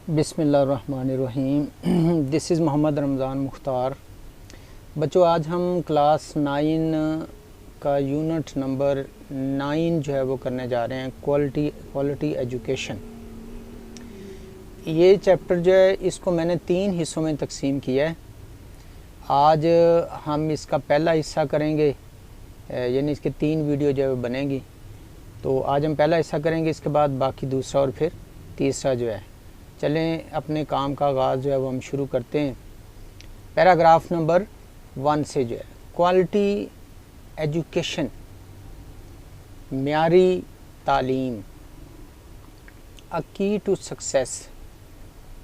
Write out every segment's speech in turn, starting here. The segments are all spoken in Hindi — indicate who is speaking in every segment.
Speaker 1: बिस्मिल्लाहिर्रहमानिर्रहीम। This is Mohammad Ramzan Mukhtar. बच्चों, आज हम क्लास 9 का यूनिट नंबर 9 जो है वो करने जा रहे हैं, क्वालिटी एजुकेशन। ये चैप्टर जो है इसको मैंने 3 हिस्सों में तकसीम किया है। आज हम इसका पहला हिस्सा करेंगे, यानी इसके 3 वीडियो जो है बनेंगी। तो आज हम पहला हिस्सा करेंगे, इसके बाद बाकी दूसरा और फिर तीसरा जो है। चलें अपने काम का आगाज़ जो है वो हम शुरू करते हैं। पैराग्राफ नंबर 1 से जो है, क्वालिटी एजुकेशन, म्यारी तालीम, अ की टू सक्सेस,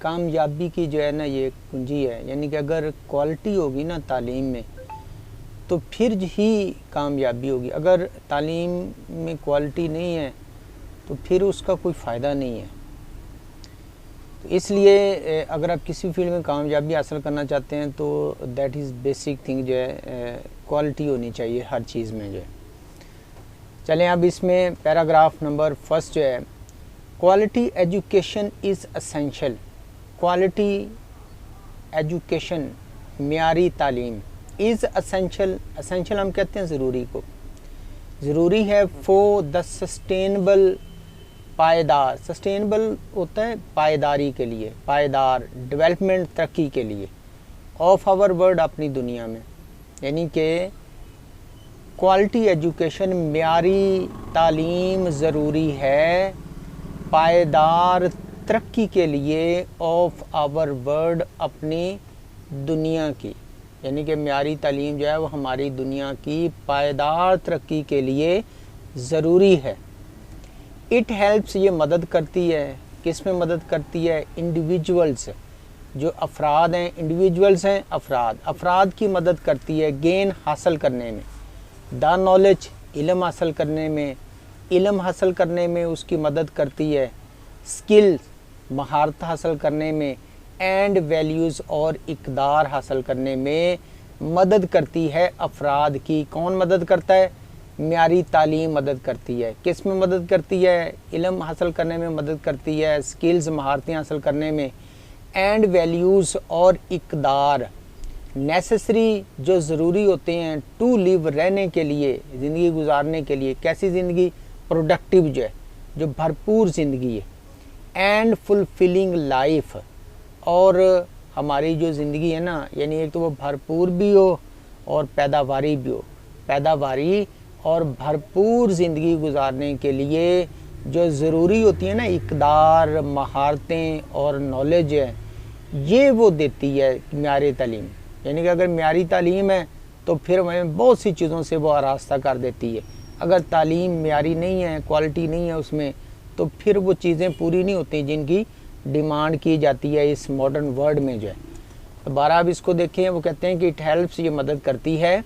Speaker 1: कामयाबी की जो है ना ये कुंजी है। यानी कि अगर क्वालिटी होगी ना तालीम में तो फिर ही कामयाबी होगी। अगर तालीम में क्वालिटी नहीं है तो फिर उसका कोई फ़ायदा नहीं है। तो इसलिए अगर आप किसी फील्ड में कामयाबी हासिल करना चाहते हैं तो दैट इज़ बेसिक थिंग जो है, क्वालिटी होनी चाहिए हर चीज़ में जो है। चलें अब इसमें पैराग्राफ नंबर 1 जो है, quality education is essential. Quality education, म्यारी तालीम, इज़ असेंशियल। असेंशियल हम कहते हैं ज़रूरी को, ज़रूरी है फॉर द सस्टेनेबल, पायदार। सस्टेनेबल होता है पायदारी के लिए, पायदार डेवलपमेंट, तरक्की के लिए, ऑफ आवर वर्ल्ड, अपनी दुनिया में। यानी कि क्वालिटी एजुकेशन, म्यारी तालीम ज़रूरी है पायदार तरक्की के लिए, ऑफ आवर वर्ल्ड, अपनी दुनिया की। यानी कि म्यारी तालीम जो है वो हमारी दुनिया की पायदार तरक्की के लिए ज़रूरी है। इट हेल्प्स, ये मदद करती है। किस में मदद करती है? इंडिविजुअल्स, जो अफराद हैं, इंडिविजुअल्स हैं अफराद की मदद करती है गेन हासिल करने में। द नॉलेज, इल्म हासिल करने में, इल्म हासिल करने में उसकी मदद करती है। स्किल, महारत हासिल करने में। एंड वैल्यूज़, और इक़दार हासिल करने में मदद करती है अफराद की। कौन मदद करता है? म्यारी तालीम मदद करती है। किस में मदद करती है? इल्म हासिल करने में मदद करती है, स्किल्स, महारतें हासिल करने में। एंड वैल्यूज़, और इक़दार, नेसेसरी, जो ज़रूरी होते हैं टू लिव, रहने के लिए, ज़िंदगी गुजारने के लिए। कैसी ज़िंदगी? प्रोडक्टिव जो है, जो भरपूर ज़िंदगी है। एंड फुलफिलिंग लाइफ, और हमारी जो ज़िंदगी है ना, यानी एक तो वो भरपूर भी हो और पैदावारी भी हो। पैदावारी और भरपूर ज़िंदगी गुजारने के लिए जो ज़रूरी होती है ना, इक़दार, महारतें और नॉलेज है, ये वो देती है म्यारी तालीम। यानी कि अगर म्यारी तालीम है तो फिर हमें बहुत सी चीज़ों से वो आरास्ता कर देती है। अगर तालीम म्यारी नहीं है, क्वालिटी नहीं है उसमें, तो फिर वो चीज़ें पूरी नहीं होती जिनकी डिमांड की जाती है इस मॉडर्न वर्ल्ड में जो है। तो 12 अब इसको देखें, वो कहते हैं कि इट हेल्प्स, ये मदद करती है।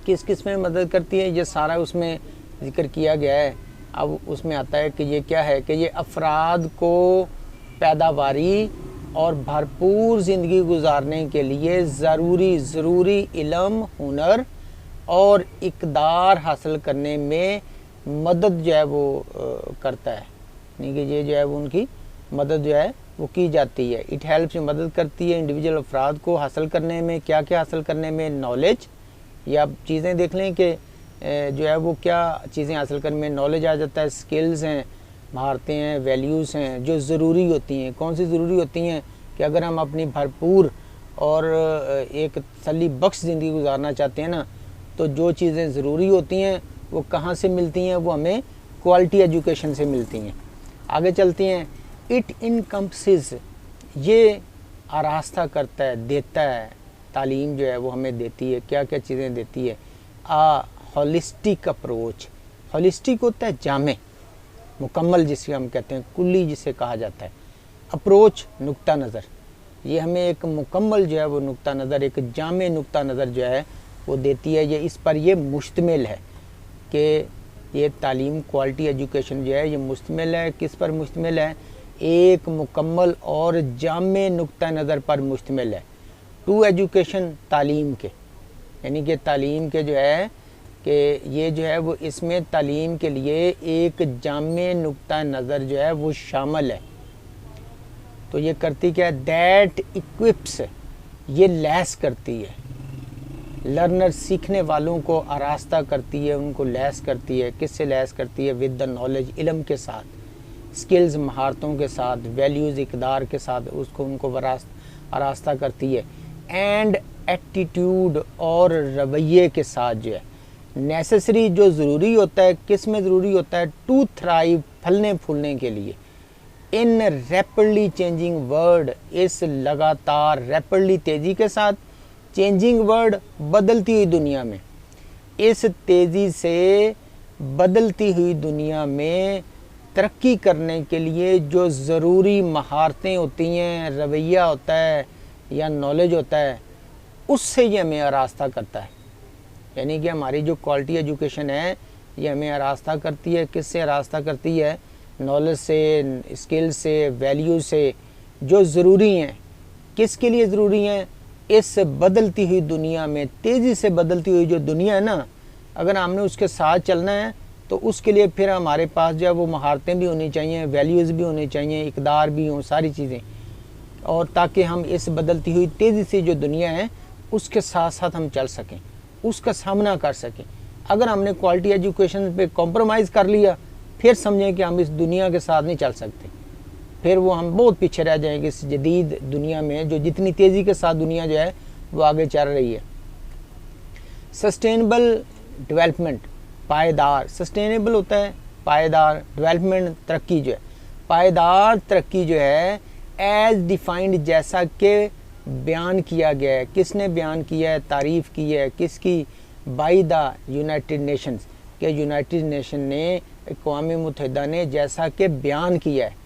Speaker 1: किस किस में मदद करती है? ये सारा उसमें जिक्र किया गया है। अब उसमें आता है कि ये क्या है, कि ये अफराद को पैदावारी और भरपूर ज़िंदगी गुजारने के लिए ज़रूरी इल्म, हुनर और इक़दार हासिल करने में मदद जो है वो करता है। यानी कि ये जो है वो उनकी मदद जो है वो की जाती है। इट हेल्प्स, मदद करती है इंडिविजुअल अफराद को हासिल करने में। क्या क्या हासिल करने में? नॉलेज, या आप चीज़ें देख लें कि जो है वो क्या चीज़ें हासिल करने में नॉलेज आ जाता है। स्किल्स हैं, महारतें हैं, वैल्यूज़ हैं जो ज़रूरी होती हैं। कौन सी ज़रूरी होती हैं? कि अगर हम अपनी भरपूर और एक तसल्ली बख्श ज़िंदगी गुजारना चाहते हैं ना, तो जो चीज़ें ज़रूरी होती हैं वो कहाँ से मिलती हैं? वो हमें क्वालिटी एजुकेशन से मिलती हैं। आगे चलते हैं। इट इनकम्पसेस, ये आरास्ता करता है, देता है, तालीम जो है वो हमें देती है। क्या क्या चीज़ें देती है? आ होलिस्टिक अप्रोच। होलिस्टिक होता है जामे, मुकम्मल, जिसे हम कहते हैं, कुल्ली जिसे कहा जाता है। अप्रोच, नुक्ता नज़र, ये हमें एक मुकम्मल जो है वो नुक्ता नज़र, एक जामे नुक्ता नज़र जो है वो देती है। ये इस पर ये मुश्तमिल है कि ये तालीम, क्वालिटी एजुकेशन जो है ये मुश्तमिल है। किस पर मुश्तमिल है? एक मुकम्मल और जामे नुक्ता नज़र पर मुश्तमिल है। टू एजुकेशन, तालीम के, यानी कि तालीम के जो है कि ये जो है वो इसमें तालीम के लिए एक जामे नुक्ता नज़र जो है वो शामिल है। तो ये करती क्या है, दैट इक्विप्स, ये लैस करती है, लर्नर सीखने वालों को आरास्ता करती है, उनको लैस करती है। किससे लैस करती है? विद द नॉलेज, इल्म के साथ, स्किल्स महारतों के साथ, वैल्यूज़ इकदार के साथ उसको उनको आरास्ता करती है। एंड एटीट्यूड, और रवैये के साथ जो है नेसेसरी, जो ज़रूरी होता है, किस में ज़रूरी होता है? टू थ्राइव, फलने फूलने के लिए। इन रैपिडली चेंजिंग वर्ल्ड, इस लगातार रैपिडली तेज़ी के साथ, चेंजिंग वर्ल्ड बदलती हुई दुनिया में, इस तेज़ी से बदलती हुई दुनिया में तरक्की करने के लिए जो ज़रूरी महारतें होती हैं, रवैया होता है या नॉलेज होता है, उससे ये हमें आरास्ता करता है। यानी कि हमारी जो क्वालिटी एजुकेशन है ये हमें आरास्ता करती है। किससे आरास्ता करती है? नॉलेज से, स्किल से, वैल्यू से, जो ज़रूरी हैं। किसके लिए ज़रूरी हैं? इस बदलती हुई दुनिया में, तेज़ी से बदलती हुई जो दुनिया है ना, अगर हमने उसके साथ चलना है तो उसके लिए फिर हमारे पास जो है वो महारतें भी होनी चाहिए, वैल्यूज़ भी होनी चाहिए, इक़दार भी हों, सारी चीज़ें, और ताकि हम इस बदलती हुई तेज़ी से जो दुनिया है उसके साथ साथ हम चल सकें, उसका सामना कर सकें। अगर हमने क्वालिटी एजुकेशन पे कॉम्प्रोमाइज़ कर लिया, फिर समझें कि हम इस दुनिया के साथ नहीं चल सकते, फिर वो हम बहुत पीछे रह जाएंगे इस जदीद दुनिया में, जो जितनी तेज़ी के साथ दुनिया जो है वो आगे चल रही है। सस्टेनेबल डेवलपमेंट, पायदार, सस्टेनेबल होता है पायदार, डेवलपमेंट तरक्की जो है, पायदार तरक्की जो है एज डिफाइंड, जैसा कि बयान किया गया है। किसने बयान किया है, तारीफ़ की है, किसकी? बाय द यूनाइटेड नेशंस, के यूनाइटेड नेशन ने, अक़वाम मुत्तहिदा ने जैसा कि बयान किया है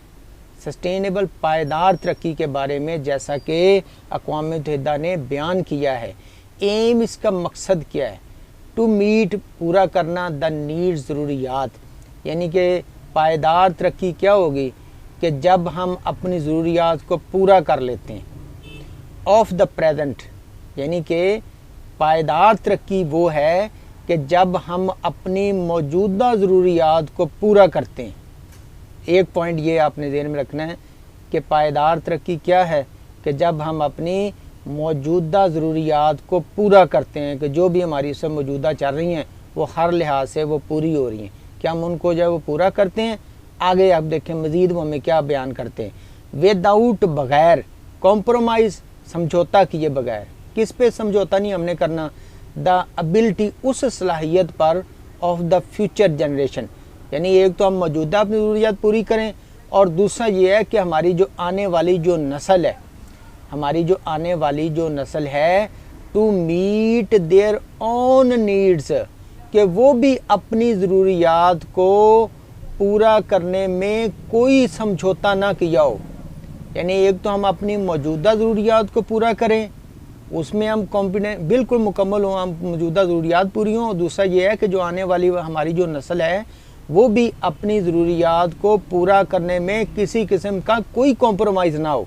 Speaker 1: सस्टेनेबल पायदार तरक्की के बारे में, जैसा कि अक़वाम मुत्तहिदा ने बयान किया है। एम, इसका मकसद क्या है? टू मीट, पूरा करना, द नीड, ज़रूरियात। यानी कि पायदार तरक्की क्या होगी कि जब हम अपनी ज़रूरियात को पूरा कर लेते हैं। ऑफ द प्रेजेंट, यानी कि पायदार तरक्की वो है कि जब हम अपनी मौजूदा ज़रूरियात को पूरा करते हैं। एक पॉइंट ये आपने ध्यान में रखना है कि पायदार तरक्की क्या है कि जब हम अपनी मौजूदा ज़रूरियात को पूरा करते हैं, कि जो भी हमारी सब मौजूदा चल रही हैं वो हर लिहाज से वो पूरी हो रही हैं, क्या हम उनको जो है वो पूरा करते हैं। आगे आप देखें मज़ीद वो हमें क्या बयान करते हैं। विदाउट, बग़ैर, कॉम्प्रोमाइज़, समझौता किए बगैर। किस पे समझौता नहीं हमने करना? द एबिलिटी, उस सलाहियत पर, ऑफ द फ्यूचर जनरेशन। यानी एक तो हम मौजूदा अपनी ज़रूरियात पूरी करें, और दूसरा ये है कि हमारी जो आने वाली जो नस्ल है, हमारी जो आने वाली जो नस्ल है, to meet their own needs, कि वो भी अपनी ज़रूरियात को पूरा करने में कोई समझौता ना किया हो। यानी एक तो हम अपनी मौजूदा ज़रूरियात को पूरा करें, उसमें हम कॉम्पिटेंट बिल्कुल मुकम्मल हों, हम मौजूदा ज़रूरियात पूरी हों। और दूसरा ये है कि जो आने वाली हमारी जो नस्ल है वो भी अपनी ज़रूरियात को पूरा करने में किसी किस्म का कोई कॉम्प्रोमाइज़ ना हो।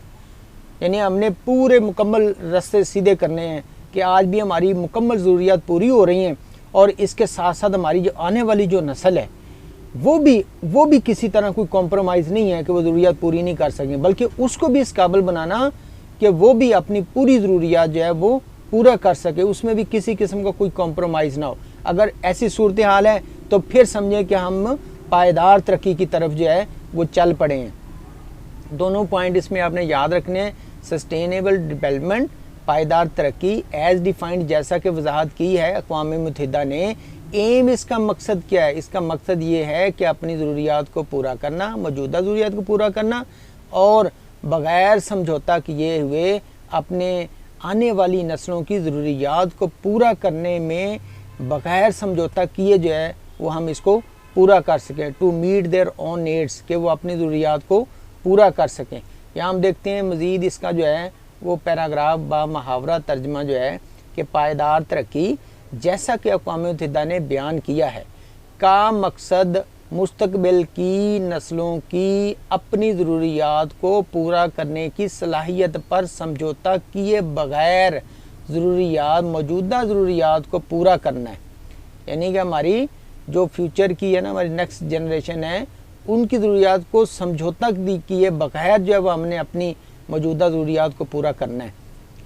Speaker 1: यानी हमने पूरे मुकम्मल रास्ते सीधे करने हैं कि आज भी हमारी मुकम्मल ज़रूरियात पूरी हो रही हैं, और इसके साथ साथ हमारी जो आने वाली जो नस्ल है वो भी किसी तरह कोई कॉम्प्रोमाइज़ नहीं है कि वो ज़रूरियात पूरी नहीं कर सकें, बल्कि उसको भी इस काबिल बनाना कि वो भी अपनी पूरी ज़रूरियात जो है वो पूरा कर सके, उसमें भी किसी किस्म का कोई कॉम्प्रोमाइज़ ना हो। अगर ऐसी सूरत हाल है तो फिर समझें कि हम पायदार तरक्की की तरफ जो है वो चल पड़े हैं। दोनों पॉइंट इसमें आपने याद रखने हैं। सस्टेनेबल डेवलपमेंट, पायदार तरक्की, एज डिफाइंड, जैसा कि वजाहत की है अक़वाम मुत्तहिदा ने। एम, इसका मकसद क्या है? इसका मकसद ये है कि अपनी ज़रूरियात को पूरा करना, मौजूदा ज़रूरियात को पूरा करना, और बग़ैर समझौता किए हुए अपने आने वाली नस्लों की ज़रूरियात को पूरा करने में बग़ैर समझौता किए जो है वो हम इसको पूरा कर सकें। To meet their own needs, कि वो अपनी ज़रूरियात को पूरा कर सकें। यहाँ हम देखते हैं मज़ीद इसका जो है वो पैराग्राफ बा मुहावरा तर्जमा जो है कि पायदार तरक्की, जैसा कि अक़वाम मुत्तहिदा ने बयान किया है, का मकसद मुस्तकबिल की नस्लों की अपनी ज़रूरियात को पूरा करने की सलाहियत पर समझौता किए बग़ैर ज़रूरियात, मौजूदा ज़रूरियात को पूरा करना है। यानी कि हमारी जो फ्यूचर की है ना, हमारी नेक्स्ट जनरेशन है, उनकी ज़रूरियात को समझौता किए बगैर जो है वो हमने अपनी मौजूदा ज़रूरियात को पूरा करना है।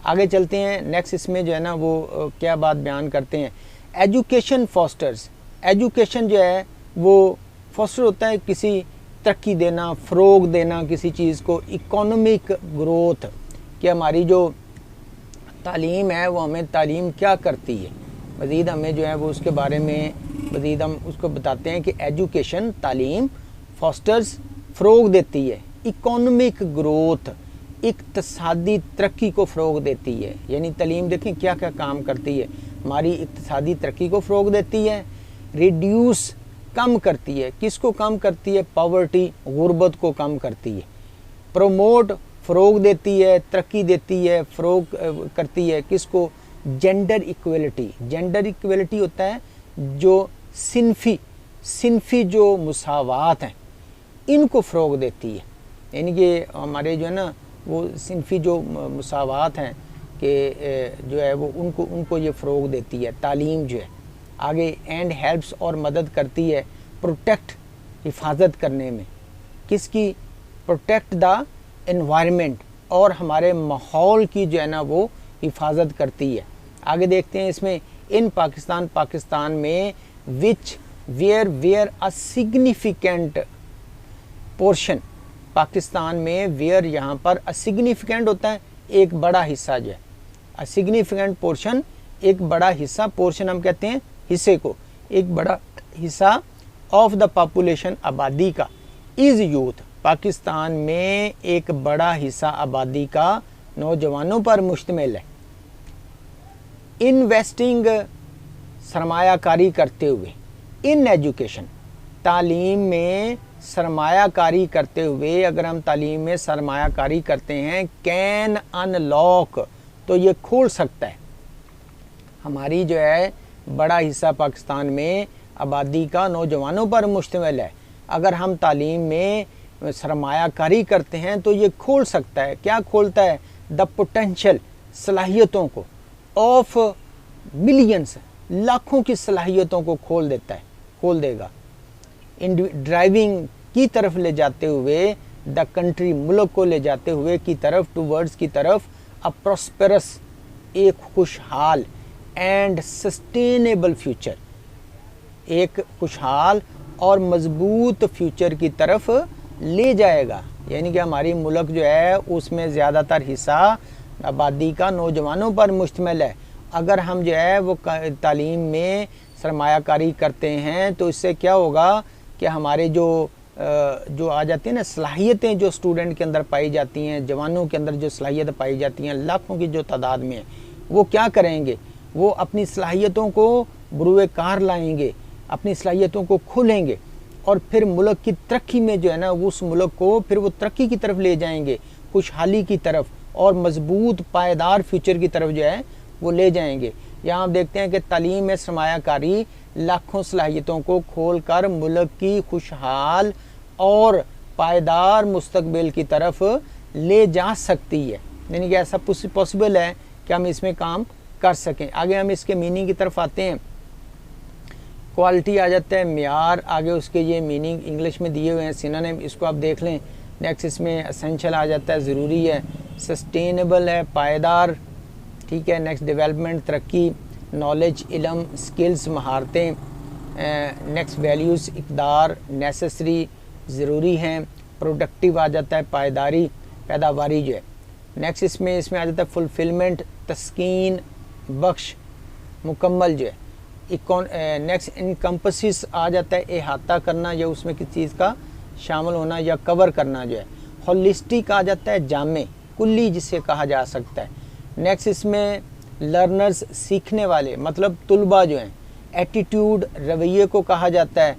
Speaker 1: आगे चलते हैं। नेक्स्ट इसमें जो है ना वो क्या बात बयान करते हैं, एजुकेशन फॉस्टर्स। एजुकेशन जो है वो फॉस्टर होता है किसी तरक्की देना, फ़रोग देना किसी चीज़ को, इकोनॉमिक ग्रोथ, कि हमारी जो तालीम है वो हमें तालीम क्या करती है, मज़ीद हमें जो है वो उसके बारे में मज़ीद हम उसको बताते हैं कि एजुकेशन तालीम फॉस्टर्स फ़रोग देती है, इकोनॉमिक ग्रोथ इक़्तिसादी तरक्की को फ़रोग देती है। यानी तालीम देखें क्या क्या काम करती है, हमारी इक़्तिसादी तरक्की को फ़रोग देती है, रिड्यूस कम करती है, किसको कम करती है, पॉवर्टी गुर्बत को कम करती है, प्रमोट फ़रोग देती है, तरक्की देती है, फ़रोग करती है किसको, जेंडर इक्वलिटी। जेंडर इक्वलिटी होता है जो सिनफ़ी जो मुसावात हैं इनको फ़रोग देती है। यानी कि हमारे जो है ना वो सिनफ़ी जो मुसावात हैं कि जो है वो उनको ये फ़रोग देती है तालीम जो है। आगे एंड हेल्प्स और मदद करती है प्रोटेक्ट हिफाजत करने में, किसकी, प्रोटेक्ट द एनवायरनमेंट, और हमारे माहौल की जो है ना वो हिफाजत करती है। आगे देखते हैं इसमें इन पाकिस्तान में which where a significant portion, Pakistan में वेयर यहाँ पर असिग्निफिकेंट होता है एक बड़ा हिस्सा जो है, असिग्निफिकेंट पोर्शन एक बड़ा हिस्सा, पोर्शन हम कहते हैं हिस्से को, एक बड़ा हिस्सा ऑफ द पॉपुलेशन आबादी का, इज़ यूथ, पाकिस्तान में एक बड़ा हिस्सा आबादी का नौजवानों पर मुश्तमिल है। इन्वेस्टिंग सरमायाकारी करते हुए, इन एजुकेशन तालीम में सरमायाकारी करते हुए, अगर हम तालीम में सरमायाकारी करते हैं, कैन अनलॉक, तो ये खोल सकता है, हमारी जो है बड़ा हिस्सा पाकिस्तान में आबादी का नौजवानों पर मुश्तमिल है, अगर हम तालीम में सरमायाकारी करते हैं तो ये खोल सकता है, क्या खोलता है, द पोटेंशियल, सलाहियतों को, ऑफ मिलियंस, लाखों की सलाहियतों को खोल देगा, ड्राइविंग की तरफ ले जाते हुए, द कंट्री, मुल्क को ले जाते हुए की तरफ, टूवर्ड्स की तरफ, अ प्रॉस्पेरस, एक खुशहाल, एंड सस्टेनेबल फ्यूचर, एक खुशहाल और मजबूत फ्यूचर की तरफ ले जाएगा। यानी कि हमारी मुल्क जो है उसमें ज़्यादातर हिस्सा आबादी का नौजवानों पर मुश्तमिल है। अगर हम जो है वो तालीम में सरमायाकारी करते हैं तो इससे क्या होगा कि हमारे जो आ जाती हैं ना सलाहियतें जो स्टूडेंट के अंदर पाई जाती हैं, जवानों के अंदर जो सलाहियत पाई जाती हैं लाखों की जो तादाद में है, वो क्या करेंगे, वो अपनी सलाहियतों को बुरुए कार लाएंगे, अपनी सलाहियतों को खोलेंगे और फिर मुल्क की तरक्की में जो है ना उस मुल्क को फिर वो तरक्की की तरफ ले जाएंगे, खुशहाली की तरफ और मजबूत पायदार फ्यूचर की तरफ जो है वो ले जाएंगे। यहाँ आप देखते हैं कि तालीम में सरमायाकारी लाखों सलाहियतों को खोल कर मुल्क की खुशहाल और पायदार मुस्तकबिल की तरफ ले जा सकती है। यानी कि ऐसा पॉसिबल है कि हम इसमें काम कर सकें। आगे हम इसके मीनिंग की तरफ आते हैं। क्वालिटी आ जाता है, मेयार, आगे उसके ये मीनिंग इंग्लिश में दिए हुए हैं, सिनोनिम, इसको आप देख लें। नेक्स्ट इसमें एसेंशियल आ जाता है, ज़रूरी है, सस्टेनेबल है, पायदार, ठीक है। नेक्स्ट डेवलपमेंट, तरक्की, नॉलेज, इल्म, स्किल्स, महारतें। नेक्स्ट वैल्यूज़, इक़दार, नेसेसरी, ज़रूरी हैं। प्रोडक्टिव आ जाता है, पायदारी, पैदावारी जो है। नेक्स्ट इसमें आ जाता है फुलफिलमेंट, तस्कीन, बख्श, मुकम्मल जो है। नेक्स्ट इनकम्पसिस आ जाता है अहाता करना या उसमें किसी चीज़ का शामिल होना या कवर करना जो है। होलिस्टिक आ जाता है जामे, कुल्ली जिसे कहा जा सकता है। नेक्स्ट इसमें लर्नर्स, सीखने वाले, मतलब तुलबा जो हैं। एटीट्यूड, रवैये को कहा जाता है।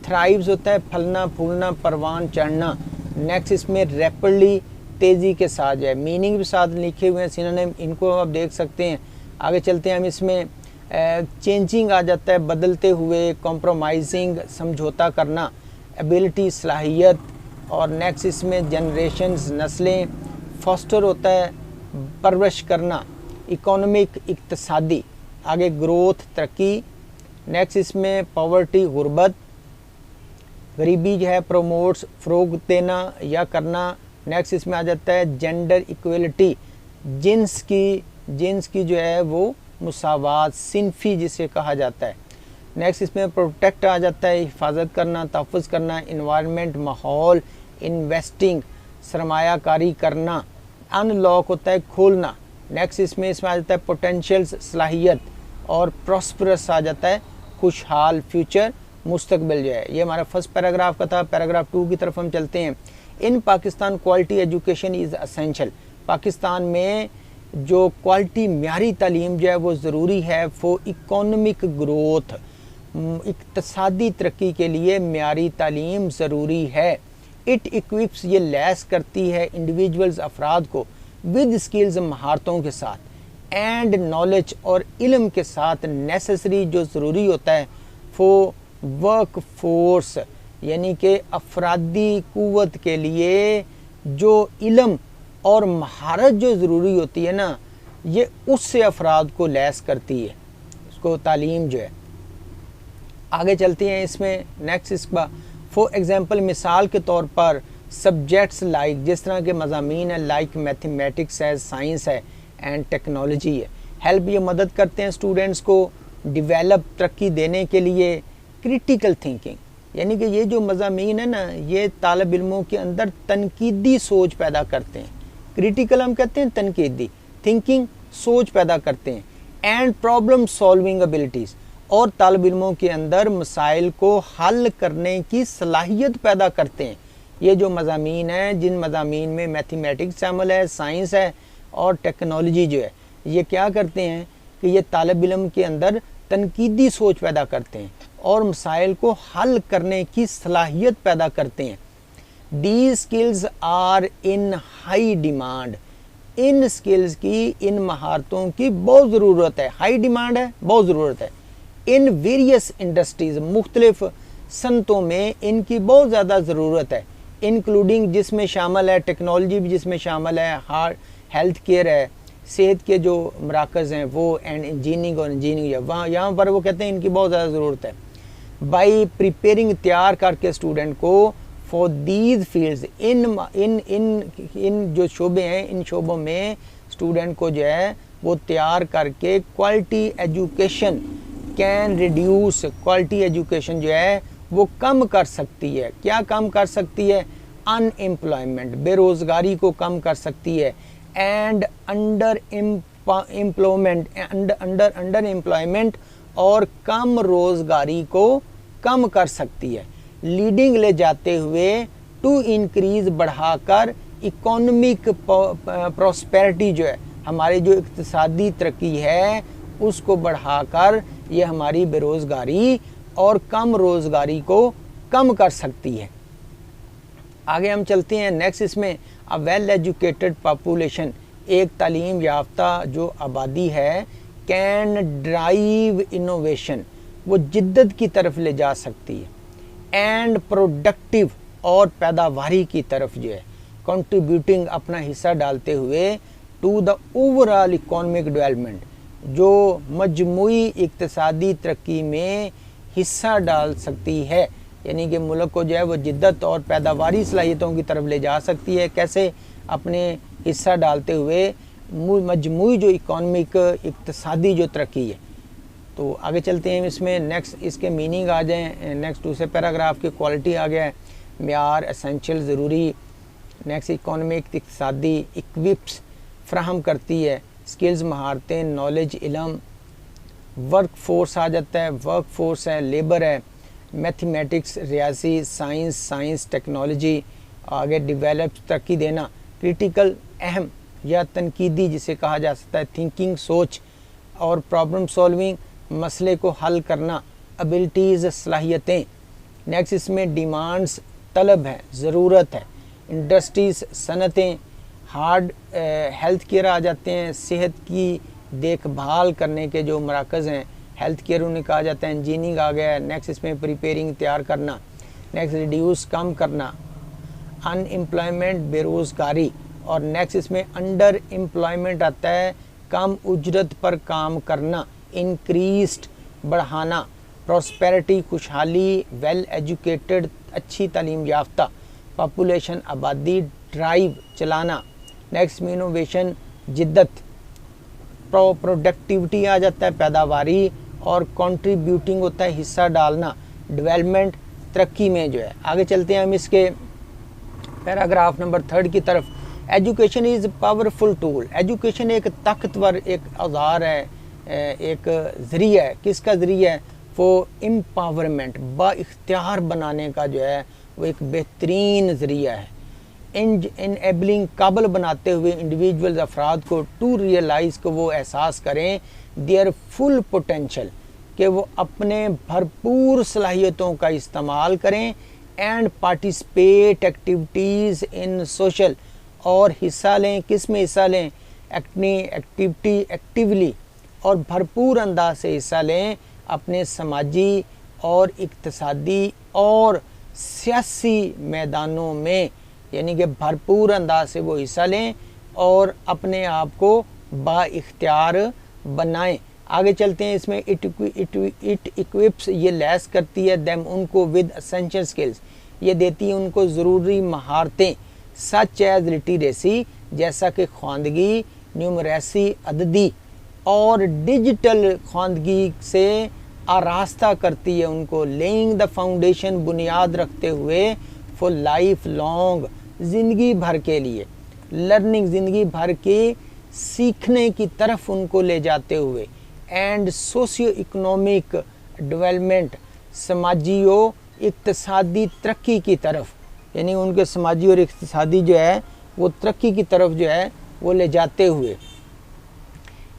Speaker 1: थ्राइव्स होता है फलना फूलना, परवान चढ़ना। नेक्स्ट इसमें रैपिडली, तेज़ी के साथ जो है। मीनिंग भी साथ लिखे हुए हैं, सिनोनिम, इनको आप देख सकते हैं। आगे चलते हैं हम इसमें चेंजिंग आ जाता है, बदलते हुए, कॉम्प्रोमाइजिंग, समझौता करना, एबिलिटी, सलाहियत। और नेक्स्ट इसमें जनरेशन्स, नस्लें। फॉस्टर होता है परवरिश करना, इकोनॉमिक, इक्तसादी, आगे ग्रोथ, तरक्की। नेक्स्ट इसमें पॉवर्टी, गुर्बत। गरीबी जो है प्रमोट्स, फ़रोग़ देना या करना। नेक्स्ट इसमें आ जाता है जेंडर इक्वलिटी, जिन्स की जो है वो मुसावात, सिनफी जिसे कहा जाता है। नेक्स्ट इसमें प्रोटेक्ट आ जाता है, हिफाजत करना, तहफ़्फ़ुज़ करना। इन्वायरमेंट, माहौल। इन्वेस्टिंग, सरमायाकारी करना। अनलॉक होता है खोलना। नेक्स्ट इसमें आ जाता है पोटेंशियल्स, सलाहियत। और प्रॉस्परस आ जाता है खुशहाल, फ्यूचर, मुस्तकबिल जो है। ये हमारा फर्स्ट पैराग्राफ का था। पैराग्राफ 2 की तरफ हम चलते हैं। In Pakistan quality education is essential. Pakistan में जो क्वालिटी म्यारी तालीम जो है वो ज़रूरी है फॉर इकोनॉमिक ग्रोथ, इक़्तिसादी तरक्की के लिए म्यारी तालीम ज़रूरी है। इट इक्विप्स, ये लैस करती है इंडिविजुअल्स, अफराद को विद स्किल्स, महारतों के साथ, एंड नॉलेज, और इल्म के साथ, नेसेसरी, जो ज़रूरी होता है फॉर वर्क फोर्स, यानी कि अफरादी क़ुव्वत के लिए जो इल्म और महारत जो ज़रूरी होती है ना, ये उससे अफराद को लैस करती है, उसको तालीम जो है। आगे चलते हैं इसमें। नेक्स्ट इसका फॉर एग्ज़ाम्पल, मिसाल के तौर पर सब्जेक्ट्स लाइक, जिस तरह के मज़ामीन है, लाइक मैथमेटिक्स है, साइंस है, एंड टेक्नोलॉजी है। हेल्प, ये मदद करते हैं स्टूडेंट्स को डिवेलप, तरक्की देने के लिए क्रिटिकल थिंकिंग, यानी कि ये जो मज़ामीन है ना, ये तालिब इल्मों के अंदर तनकीदी सोच पैदा करते हैं। क्रिटिकल हम कहते हैं, तनकीदी थिंकिंग, सोच पैदा करते हैं। एंड प्रॉब्लम सॉल्विंग एबिलिटीज़, और तालिब इल्मों के अंदर मसाइल को हल करने की सलाहियत पैदा करते हैं। ये जो मज़ामीन हैं, जिन मज़ामीन में मैथमेटिक्स शामिल है, साइंस है और टेक्नोलॉजी जो है, ये क्या करते हैं कि ये तालिब इल्म के अंदर तनकीदी सोच पैदा करते हैं और मसाइल को हल करने की सलाहियत पैदा करते हैं। These skills are in high demand, इन स्किल्स की, इन महारतों की बहुत ज़रूरत है। हाई डिमांड है, बहुत ज़रूरत है। इन वेरियस इंडस्ट्रीज़, मुख्तलिफ सनतों में इनकी बहुत ज़्यादा ज़रूरत है। इंक्लूडिंग, जिसमें शामिल है टेक्नोलॉजी भी, जिसमें शामिल है हार्ट, हेल्थ केयर है, सेहत के जो मराकज़ हैं वो, एंड इंजीनियरिंग, और इंजीनियरिंग वहाँ यहाँ पर वो कहते हैं इनकी बहुत ज़्यादा ज़रूरत है। बाई प्रिपेयरिंग, तैयार करके स्टूडेंट को फॉर दीज फील्ड्स, इन जो शोबे हैं, इन शोबों में स्टूडेंट को जो है वो तैयार करके quality education can reduce, quality education जो है वो कम कर सकती है। क्या कम कर सकती है? अनएम्प्लॉयमेंट, बेरोज़गारी को कम कर सकती है। एंड अंडर एम्प्लॉयमेंट, और कम रोज़गारी को कम कर सकती है। लीडिंग, ले जाते हुए, टू इंक्रीज़, बढ़ाकर, इकोनॉमिक प्रॉस्पेरिटी जो है, हमारी जो इक़्तिसादी तरक्की है उसको बढ़ाकर ये हमारी बेरोज़गारी और कम रोज़गारी को कम कर सकती है। आगे हम चलते हैं। नेक्स्ट इसमें अ वेल एजुकेटेड पॉपुलेशन, एक तालीम याफ्ता जो आबादी है, कैन ड्राइव इनोवेशन, वो जिद्दत की तरफ ले जा सकती है। एंड प्रोडक्टिव, और पैदावारी की तरफ जो है, कंट्रीब्यूटिंग, अपना हिस्सा डालते हुए, to the overall economic development, जो मजमूई इक़्तिसादी तरक्की में हिस्सा डाल सकती है। यानी कि मुल्क को जो है वो जिद्दत और पैदावारी सलाहियतों की तरफ ले जा सकती है। कैसे? अपने हिस्सा डालते हुए मजमूई जो इकोनॉमिक इक़्तिसादी जो तरक्की है। तो आगे चलते हैं इसमें। नेक्स्ट इसके मीनिंग आ जाएँ। नेक्स्ट दूसरे पैराग्राफ की क्वालिटी आ गया है, म्यार, एसेंशियल, ज़रूरी। नेक्स्ट इकोनॉमिक, इक़्तिसादी, इक्विप्स, फ्राहम करती है, स्किल्स, महारतें, नॉलेज, इल्म। वर्क फोर्स आ जाता है, वर्क फोर्स है, लेबर है, मैथमेटिक्स, रियासी, साइंस, टेक्नोलॉजी। आगे डिवेलप, तरक्की देना, क्रिटिकल, अहम या तनकीदी जिसे कहा जा सकता है, थिंकिंग, सोच, और प्रॉब्लम सॉल्विंग, मसले को हल करना, एबिलिटीज़, सलाहियतें। नेक्स्ट इसमें डिमांड्स, तलब है, ज़रूरत है, इंडस्ट्रीज़, सनतें, हार्ड, हेल्थ केयर आ जाते हैं, सेहत की देखभाल करने के जो मराकज़ हैं, हेल्थ केयर उन्हें कहा जाता है। इंजीनियरिंग आ गया है। नेक्स्ट इसमें प्रिपेयरिंग, तैयार करना। नेक्स्ट रिड्यूस, कम करना, अनएम्प्लॉयमेंट, बेरोज़गारी। और नेक्स्ट इसमें अंडर एम्प्लॉयमेंट आता है, कम उजरत पर काम करना, इंक्रीज्ड, बढ़ाना, प्रॉस्पेरिटी खुशहाली, वेल एजुकेटेड अच्छी तालीम याफ्ता, पॉपुलेशन आबादी, ड्राइव चलाना। नेक्स्ट में इनोवेशन जिद्दत, प्रोडक्टिविटी आ जाता है पैदावारी, और कंट्रीब्यूटिंग होता है हिस्सा डालना, डेवलपमेंट तरक्की में जो है। आगे चलते हैं हम इसके पैराग्राफ नंबर 3 की तरफ। Education is powerful tool, education एक ताकतवर एक औजार है, एक ज़रिया है। किसका ज़रिया है? वो एम्पावरमेंट, बाइख्तियार बनाने का जो है वो एक बेहतरीन ज़रिया है। इनेबलिंग, काबिल बनाते हुए इंडिविजुअल्स अफराद को टू रियलाइज़ को वो एहसास करें देयर फुल पोटेंशल, कि वो अपने भरपूर सलाहियतों का इस्तेमाल करें, and participate activities in social, और हिस्सा लें, किस में हिस्सा लें? एक्टिवली और भरपूर अंदाज से हिस्सा लें अपने समाजी और इक्तिसादी और सियासी मैदानों में, यानी कि भरपूर अंदाज से वो हिस्सा लें और अपने आप को बाइख्तियार बनाएं। आगे चलते हैं इसमें। इट इक्विप्स, ये लैस करती है देम उनको विद एसेंशियल स्किल्स, ये देती है उनको ज़रूरी महारतें, सच एज लिटरेसी, जैसा कि ख्वांदगी, न्यूमरेसी अददी, और डिजिटल ख्वांदगी से आरास्ता करती है उनको, लेइंग द फाउंडेशन, बुनियाद रखते हुए, फॉर लाइफ लॉन्ग, ज़िंदगी भर के लिए, लर्निंग, ज़िंदगी भर के सीखने की तरफ उनको ले जाते हुए, एंड सोशियो इकोनॉमिक डेवलपमेंट, समाजी और इक्तिसादी तरक्की की तरफ, यानी उनके समाजी और इक्तिसादी जो है वो तरक्की की तरफ जो है वो ले जाते हुए।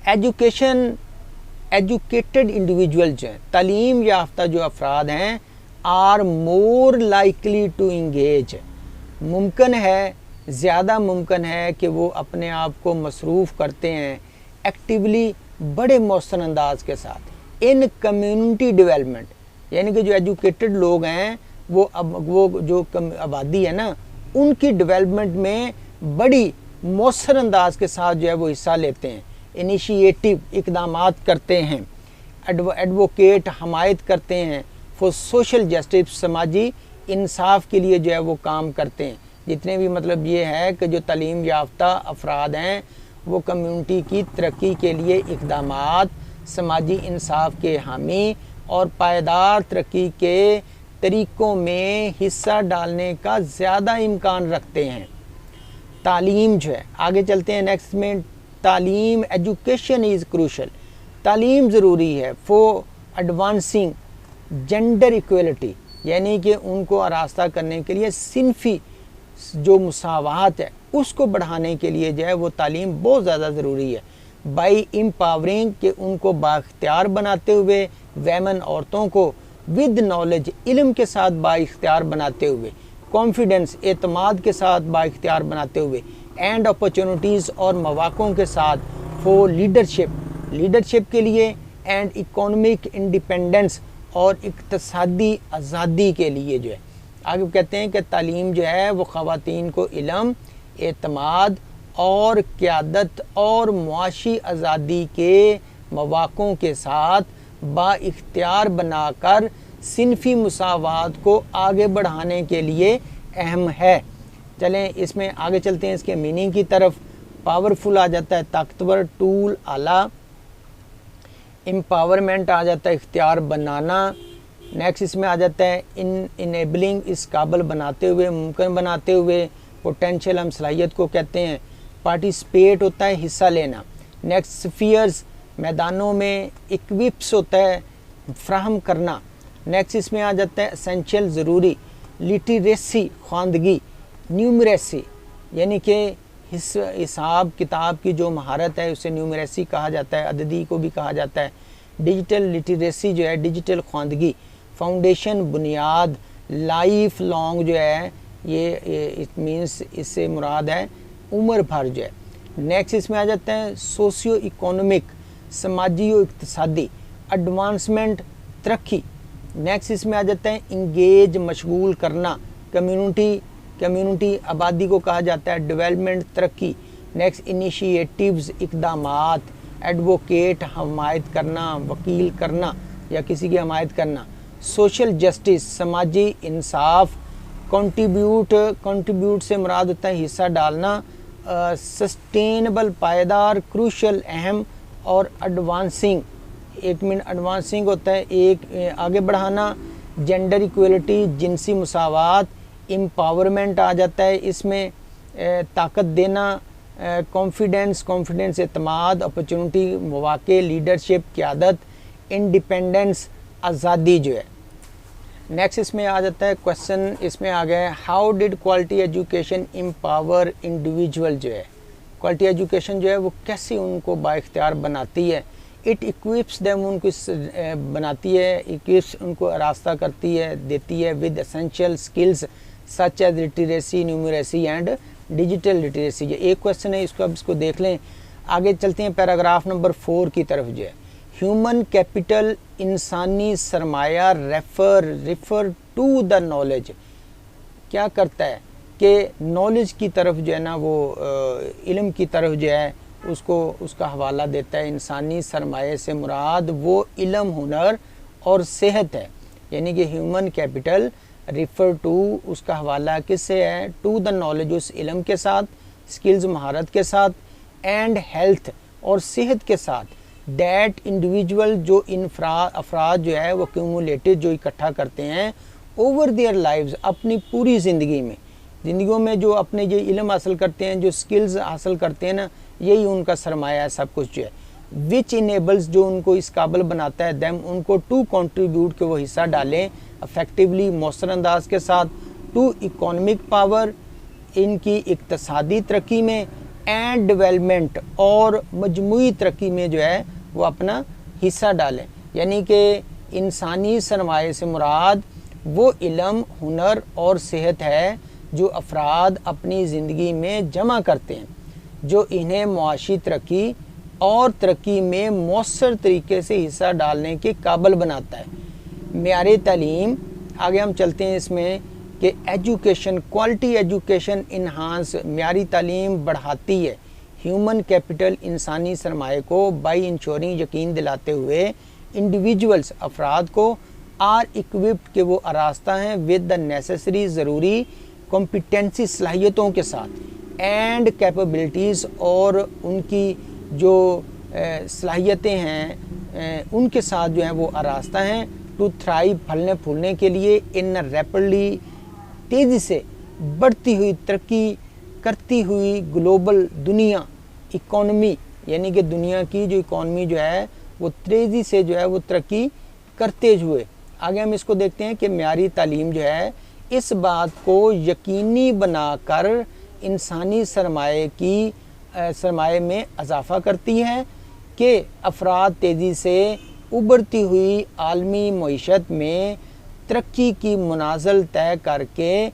Speaker 1: एजुकेशन, एजुकेटेड इंडिविजुअल जो हैं, तालीम याफ्ता जो अफराद हैं, are more likely to engage, मुमकिन है, ज़्यादा मुमकिन है कि वो अपने आप को मसरूफ़ करते हैं एक्टिवली, बड़े मौसर अंदाज के साथ, इन कम्युनिटी डेवलपमेंट, यानी कि जो एजुकेटेड लोग हैं वो जो आबादी है ना, उनकी डेवलपमेंट में बड़ी मौसर अंदाज के साथ जो है वो हिस्सा लेते हैं, इनिशिएटिव इकदामात करते हैं, एडवोकेट हमायत करते हैं, फॉर सोशल जस्टिस, समाजी इंसाफ के लिए जो है वो काम करते हैं। जितने भी मतलब ये है कि जो तालीम याफ्ता अफराद हैं वो कम्युनिटी की तरक्की के लिए इकदामात, समाजी इंसाफ के हामी और पायदार तरक्की के तरीक़ों में हिस्सा डालने का ज़्यादा इम्कान रखते हैं। तालीम जो है, आगे चलते हैं नेक्स्ट में। तालीम, एजुकेशन इज़ क्रूशल, तालीम ज़रूरी है, फॉर एडवांसिंग जेंडर इक्वलिटी, यानी कि उनको आरास्ता करने के लिए सिनफी जो मुसावात है उसको बढ़ाने के लिए जो है वो तालीम बहुत ज़्यादा ज़रूरी है। बाई एम्पावरिंग, के उनको बाइख्तियार बनाते हुए, वेमन औरतों को, विद नॉलेज इल्म के साथ बाइख्तियार बनाते हुए, कॉन्फिडेंस एतमाद के साथ बाइख्तियार बनाते हुए, एंड अपॉर्चुनिटीज़ और मौक़ों के साथ, फॉर लीडरशिप, लीडरशिप के लिए, एंड इकोनॉमिक इंडिपेंडेंस और इक़्तिसादी आज़ादी के लिए जो है। आगे कहते हैं कि तालीम जो है वो ख़वातीन को इल्म, एतमाद और क़यादत और मुआशी आज़ादी के मौक़ों के साथ बाइख्तियार बनाकर सिनफ़ी मुसावात को आगे बढ़ाने के लिए अहम है। चलें इसमें आगे चलते हैं इसके मीनिंग की तरफ। पावरफुल आ जाता है ताकतवर, टूल आला, एम्पावरमेंट आ जाता है इख्तियार बनाना, नेक्स्ट इसमें आ जाता है इनेबलिंग, इस काबिल बनाते हुए, मुमकिन बनाते हुए, पोटेंशियल हम सलाहियत को कहते हैं, पार्टिसिपेट होता है हिस्सा लेना, नेक्स्ट स्फीयर्स मैदानों में, इक्विप्स होता है फ्राहम करना, नेक्स्ट इसमें आ जाता है एसेंशियल ज़रूरी, लिटरेसी ख्वांदगी, न्यूमरेसी यानी कि हिसाब किताब की जो महारत है उसे न्यूमरेसी कहा जाता है, अददी को भी कहा जाता है, डिजिटल लिटरेसी जो है डिजिटल ख्वांदगी, फाउंडेशन बुनियाद, लाइफ लॉन्ग जो है ये इट मीन्स इससे मुराद है उम्र भर जो है। नेक्स्ट इसमें आ जाता है सोशियो इकोनॉमिक समाजी और इक्तिसादी, एडवांसमेंट तरक्की, नेक्स्ट इसमें आ जाता है इंगेज मशगूल करना, कम्युनिटी आबादी को कहा जाता है, डेवलपमेंट तरक्की, नेक्स्ट इनिशिएटिव्स इकदामात, एडवोकेट हमायत करना, वकील करना, या किसी की हमायत करना। सोशल जस्टिस, समाजी इंसाफ। कंट्रीब्यूट से मुराद होता है हिस्सा डालना। सस्टेनेबल, पायदार। क्रूशल, अहम। और एडवांसिंग, एक मिनट, एडवांसिंग होता है एक आगे बढ़ाना। जेंडर इक्वलिटी, जिनसी मुसावात। एम्पावरमेंट आ जाता है इसमें, ताकत देना। कॉन्फिडेंस एतमाद। अपॉर्चुनिटी, मौके। लीडरशिप, क़यादत। इंडिपेंडेंस, आज़ादी जो है। नेक्स्ट इसमें आ जाता है क्वेश्चन, इसमें आ गया है how did quality education empower individual जो है। क्वालिटी एजुकेशन जो है वो कैसे उनको बाइख्तियार बनाती है। इट इक्विप्स देम, उनको बनाती है, इक्विप्स उनको रास्ता करती है, देती है with essential skills such as literacy, numeracy and digital literacy. जो एक क्वेश्चन है इसको अब इसको देख लें। आगे चलते हैं पैराग्राफ नंबर 4 की तरफ जो है। ह्यूमन कैपिटल, इंसानी सरमाया। रेफर टू द नॉलेज, क्या करता है कि नॉलेज की तरफ जो है ना वो इल्म की तरफ जो है उसका हवाला देता है। इंसानी सरमाए से मुराद वो इल्म, हुनर और सेहत है। यानी कि ह्यूमन कैपिटल रिफ़र टू, उसका हवाला किससे है, टू द नॉलेज, उस इल्म के साथ, स्किल्स महारत के साथ, एंड हेल्थ और सेहत के साथ। दैट इंडिविजुअल, जो अफराद जो है वो क्यूमुलेटेड, जो इकट्ठा करते हैं ओवर देयर लाइव्स, अपनी पूरी ज़िंदगियों में जो अपने ये इल्म हासिल करते हैं, जो स्किल्स हासिल करते हैं ना, यही उनका सरमाया है सब कुछ जो है। विच इनेबल्स, जो उनको इस काबिल बनाता है, दैम, उनको टू कंट्रीब्यूट, के वो हिस्सा डालें अफेक्टिवली, मौसर अंदाज के साथ, टू इकोनॉमिक पावर, इनकी इक्तसादी तरक्की में, एंड डेवलपमेंट, और मजमूई तरक्की में जो है वो अपना हिस्सा डालें। यानी कि इंसानी सरमाए से मुराद वो इल्म, हुनर और सेहत है जो अफराद अपनी ज़िंदगी में जमा करते हैं, जो इन्हें मुआशी तरक्की और तरक्की में मौसर तरीके से हिस्सा डालने के काबिल बनाता है। मेयारे तालीम, आगे हम चलते हैं इसमें कि एजुकेशन, क्वालिटी एजुकेशन इन्हांस, मेयारी तालीम बढ़ाती है ह्यूमन कैपिटल, इंसानी सरमाए को, बाई इंश्योरिंग, यकीन दिलाते हुए, इंडिविजुअल्स, अफराद को, आर इक्विप्ड, के वो आरास्ता हैं, विद द नेसेसरी, ज़रूरी, कॉम्पिटेंसी, सलाहियतों के साथ, एंड कैपेबिलिटीज़, और उनकी जो सलाहियतें हैं उनके साथ जो हैं वो आरास्ता हैं, टू थ्राइव, फलने फूलने के लिए, इन रैपिडली, तेज़ी से बढ़ती हुई, तरक्की करती हुई ग्लोबल दुनिया, इकोनॉमी, यानी कि दुनिया की जो इकोनॉमी जो है वो तेज़ी से जो है वो तरक्की करते हुए। आगे हम इसको देखते हैं कि मेयारी तालीम जो है इस बात को यकीनी बनाकर इंसानी सरमाए में इजाफ़ा करती है कि अफराद तेज़ी से उभरती हुई आलमी मईशत में तरक्की की मुनाज़ल तय करके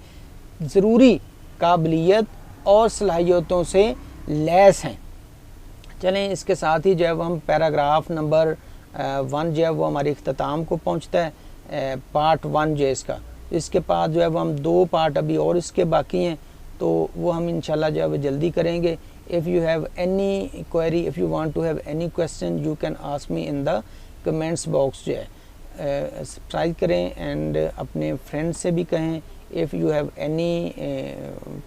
Speaker 1: ज़रूरी काबिलियत और सलाहियतों से लैस हैं। चलें, इसके साथ ही जो है वो हम पैराग्राफ नंबर 1 जो है वो हमारे इख्तिताम को पहुंचता है, पार्ट 1 जो है इसके बाद जो है वो हम 2 पार्ट अभी और इसके बाकी हैं, तो वो हम इंशाल्लाह जो है वो जल्दी करेंगे। If you have any query, if you want to have any question, you can ask me in the comments box जो है। सब्सक्राइब करें एंड अपने फ्रेंड्स से भी कहें। If you have any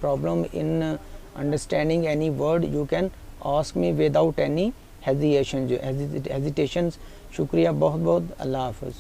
Speaker 1: problem in understanding any word, you can ask me without any hesitation. शुक्रिया बहुत बहुत, अल्लाह हाफ़िज़।